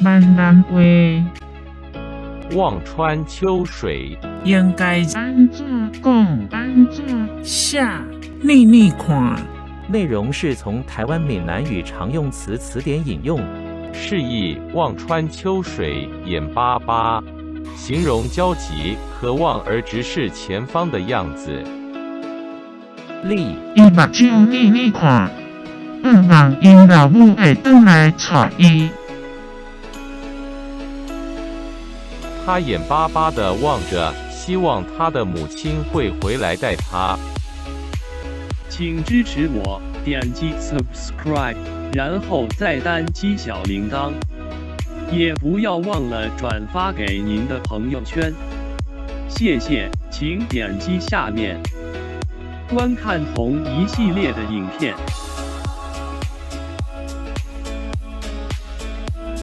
万南话，望穿秋水，应该安怎讲？安怎下念念看。内容是从台湾闽南语常用词词典引用。示意望穿秋水，眼巴巴，形容焦急、渴望而直视前方的样子。例：伊目睭念念看，望因老母会转来带伊。他眼巴巴地望着，希望他的母亲会回来带他。请支持我，点击 subscribe， 然后再单击小铃铛，也不要忘了转发给您的朋友圈。谢谢，请点击下面观看同一系列的影片。